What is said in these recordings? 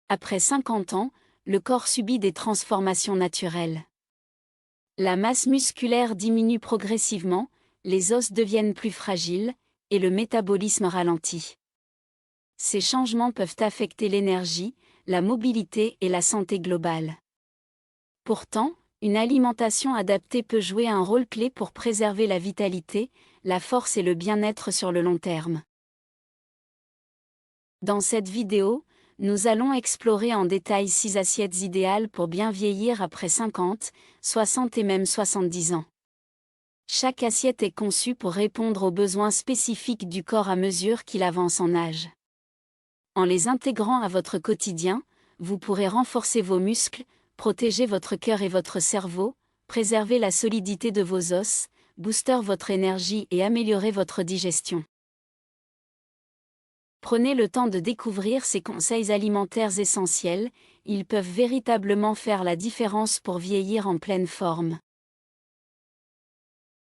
Après 50 ans, le corps subit des transformations naturelles. La masse musculaire diminue progressivement, les os deviennent plus fragiles, et le métabolisme ralentit. Ces changements peuvent affecter l'énergie, la mobilité et la santé globale. Pourtant, une alimentation adaptée peut jouer un rôle clé pour préserver la vitalité, la force et le bien-être sur le long terme. Dans cette vidéo, nous allons explorer en détail 6 assiettes idéales pour bien vieillir après 50, 60 et même 70 ans. Chaque assiette est conçue pour répondre aux besoins spécifiques du corps à mesure qu'il avance en âge. En les intégrant à votre quotidien, vous pourrez renforcer vos muscles, protéger votre cœur et votre cerveau, préserver la solidité de vos os, booster votre énergie et améliorer votre digestion. Prenez le temps de découvrir ces conseils alimentaires essentiels, ils peuvent véritablement faire la différence pour vieillir en pleine forme.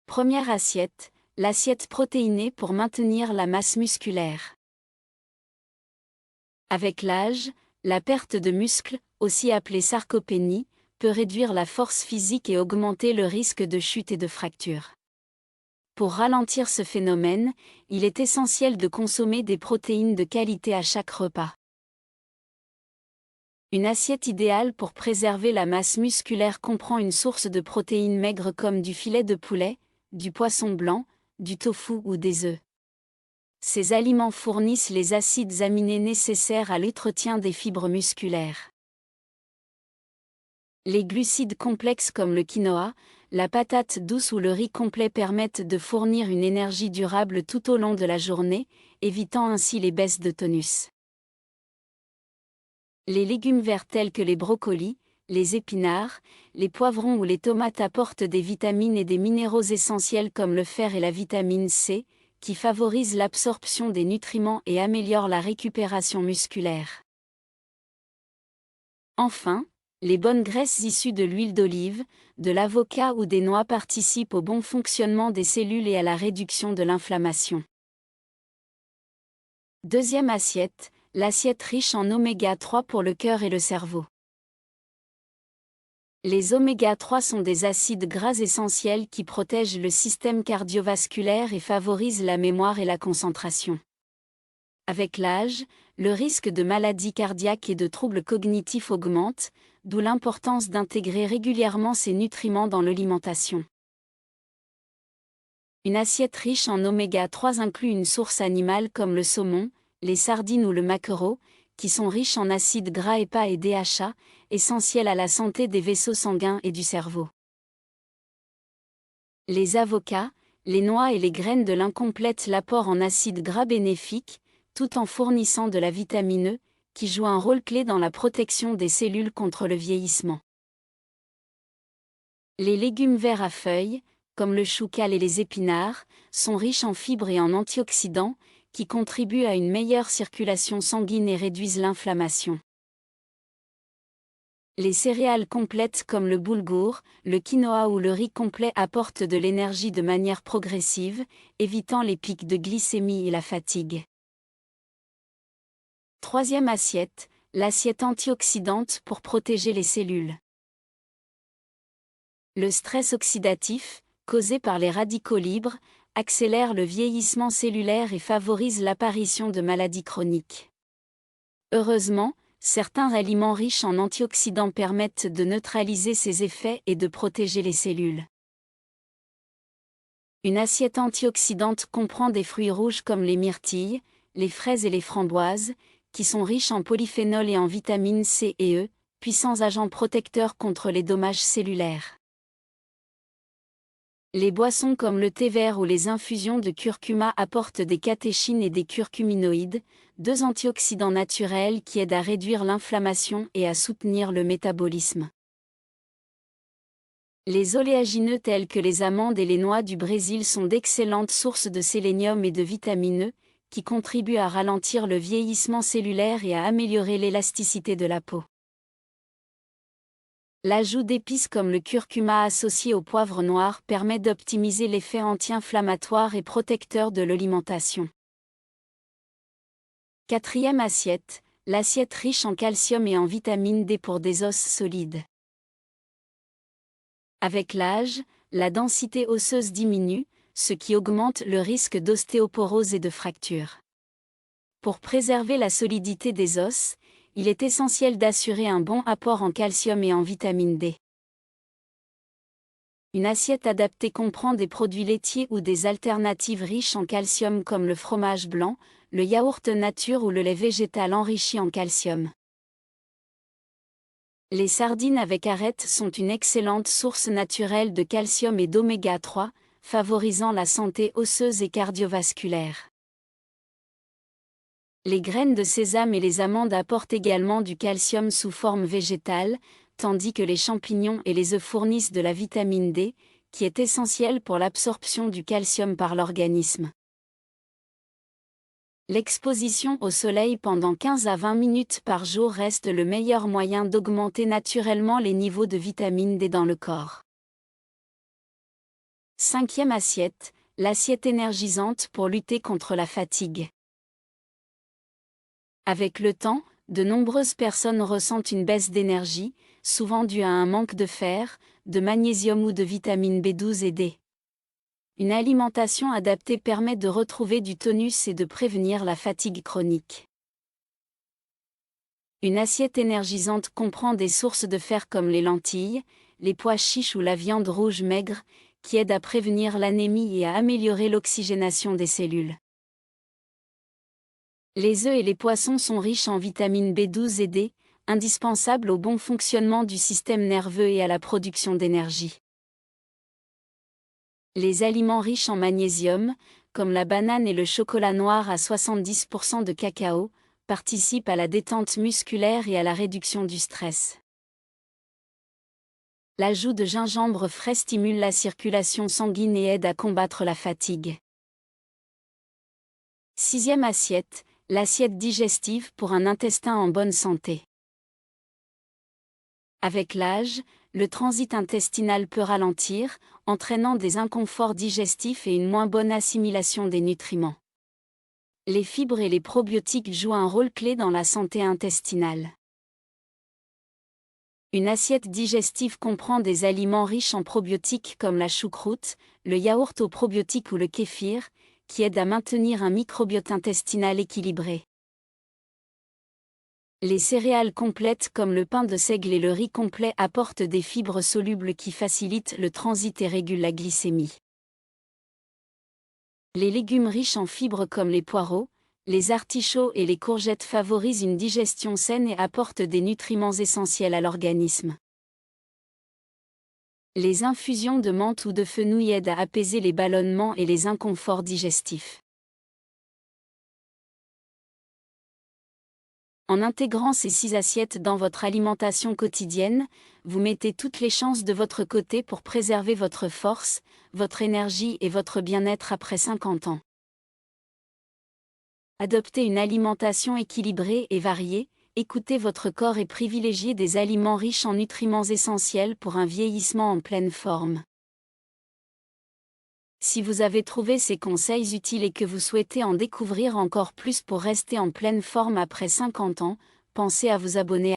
Première assiette, l'assiette protéinée pour maintenir la masse musculaire. Avec l'âge, la perte de muscle, aussi appelée sarcopénie, peut réduire la force physique et augmenter le risque de chute et de fracture. Pour ralentir ce phénomène, il est essentiel de consommer des protéines de qualité à chaque repas. Une assiette idéale pour préserver la masse musculaire comprend une source de protéines maigres comme du filet de poulet, du poisson blanc, du tofu ou des œufs. Ces aliments fournissent les acides aminés nécessaires à l'entretien des fibres musculaires. Les glucides complexes comme le quinoa, la patate douce ou le riz complet permettent de fournir une énergie durable tout au long de la journée, évitant ainsi les baisses de tonus. Les légumes verts tels que les brocolis, les épinards, les poivrons ou les tomates apportent des vitamines et des minéraux essentiels comme le fer et la vitamine C, qui favorisent l'absorption des nutriments et améliorent la récupération musculaire. Enfin, les bonnes graisses issues de l'huile d'olive, de l'avocat ou des noix participent au bon fonctionnement des cellules et à la réduction de l'inflammation. Deuxième assiette, l'assiette riche en oméga 3 pour le cœur et le cerveau. Les oméga 3 sont des acides gras essentiels qui protègent le système cardiovasculaire et favorisent la mémoire et la concentration. Avec l'âge, le risque de maladies cardiaques et de troubles cognitifs augmente, d'où l'importance d'intégrer régulièrement ces nutriments dans l'alimentation. Une assiette riche en oméga 3 inclut une source animale comme le saumon, les sardines ou le maquereau, qui sont riches en acides gras EPA et DHA, essentiels à la santé des vaisseaux sanguins et du cerveau. Les avocats, les noix et les graines de lin complètent l'apport en acides gras bénéfiques, tout en fournissant de la vitamine E, qui joue un rôle clé dans la protection des cellules contre le vieillissement. Les légumes verts à feuilles, comme le chou cal et les épinards, sont riches en fibres et en antioxydants, qui contribuent à une meilleure circulation sanguine et réduisent l'inflammation. Les céréales complètes comme le boulgour, le quinoa ou le riz complet apportent de l'énergie de manière progressive, évitant les pics de glycémie et la fatigue. Troisième assiette, l'assiette antioxydante pour protéger les cellules. Le stress oxydatif, causé par les radicaux libres, accélère le vieillissement cellulaire et favorise l'apparition de maladies chroniques. Heureusement, certains aliments riches en antioxydants permettent de neutraliser ces effets et de protéger les cellules. Une assiette antioxydante comprend des fruits rouges comme les myrtilles, les fraises et les framboises, qui sont riches en polyphénols et en vitamines C et E, puissants agents protecteurs contre les dommages cellulaires. Les boissons comme le thé vert ou les infusions de curcuma apportent des catéchines et des curcuminoïdes, deux antioxydants naturels qui aident à réduire l'inflammation et à soutenir le métabolisme. Les oléagineux tels que les amandes et les noix du Brésil sont d'excellentes sources de sélénium et de vitamine E, qui contribuent à ralentir le vieillissement cellulaire et à améliorer l'élasticité de la peau. L'ajout d'épices comme le curcuma associé au poivre noir permet d'optimiser l'effet anti-inflammatoire et protecteur de l'alimentation. Quatrième assiette, l'assiette riche en calcium et en vitamine D pour des os solides. Avec l'âge, la densité osseuse diminue, ce qui augmente le risque d'ostéoporose et de fracture. Pour préserver la solidité des os, il est essentiel d'assurer un bon apport en calcium et en vitamine D. Une assiette adaptée comprend des produits laitiers ou des alternatives riches en calcium comme le fromage blanc, le yaourt nature ou le lait végétal enrichi en calcium. Les sardines avec arêtes sont une excellente source naturelle de calcium et d'oméga 3, favorisant la santé osseuse et cardiovasculaire. Les graines de sésame et les amandes apportent également du calcium sous forme végétale, tandis que les champignons et les œufs fournissent de la vitamine D, qui est essentielle pour l'absorption du calcium par l'organisme. L'exposition au soleil pendant 15 à 20 minutes par jour reste le meilleur moyen d'augmenter naturellement les niveaux de vitamine D dans le corps. 5e assiette, l'assiette énergisante pour lutter contre la fatigue. Avec le temps, de nombreuses personnes ressentent une baisse d'énergie, souvent due à un manque de fer, de magnésium ou de vitamine B12 et D. Une alimentation adaptée permet de retrouver du tonus et de prévenir la fatigue chronique. Une assiette énergisante comprend des sources de fer comme les lentilles, les pois chiches ou la viande rouge maigre, qui aident à prévenir l'anémie et à améliorer l'oxygénation des cellules. Les œufs et les poissons sont riches en vitamine B12 et D, indispensables au bon fonctionnement du système nerveux et à la production d'énergie. Les aliments riches en magnésium, comme la banane et le chocolat noir à 70% de cacao, participent à la détente musculaire et à la réduction du stress. L'ajout de gingembre frais stimule la circulation sanguine et aide à combattre la fatigue. 6e assiette, l'assiette digestive pour un intestin en bonne santé. Avec l'âge, le transit intestinal peut ralentir, entraînant des inconforts digestifs et une moins bonne assimilation des nutriments. Les fibres et les probiotiques jouent un rôle clé dans la santé intestinale. Une assiette digestive comprend des aliments riches en probiotiques comme la choucroute, le yaourt aux probiotiques ou le kéfir, qui aident à maintenir un microbiote intestinal équilibré. Les céréales complètes comme le pain de seigle et le riz complet apportent des fibres solubles qui facilitent le transit et régulent la glycémie. Les légumes riches en fibres comme les poireaux, les artichauts et les courgettes favorisent une digestion saine et apportent des nutriments essentiels à l'organisme. Les infusions de menthe ou de fenouil aident à apaiser les ballonnements et les inconforts digestifs. En intégrant ces 6 assiettes dans votre alimentation quotidienne, vous mettez toutes les chances de votre côté pour préserver votre force, votre énergie et votre bien-être après 50 ans. Adoptez une alimentation équilibrée et variée, écoutez votre corps et privilégiez des aliments riches en nutriments essentiels pour un vieillissement en pleine forme. Si vous avez trouvé ces conseils utiles et que vous souhaitez en découvrir encore plus pour rester en pleine forme après 50 ans, pensez à vous abonner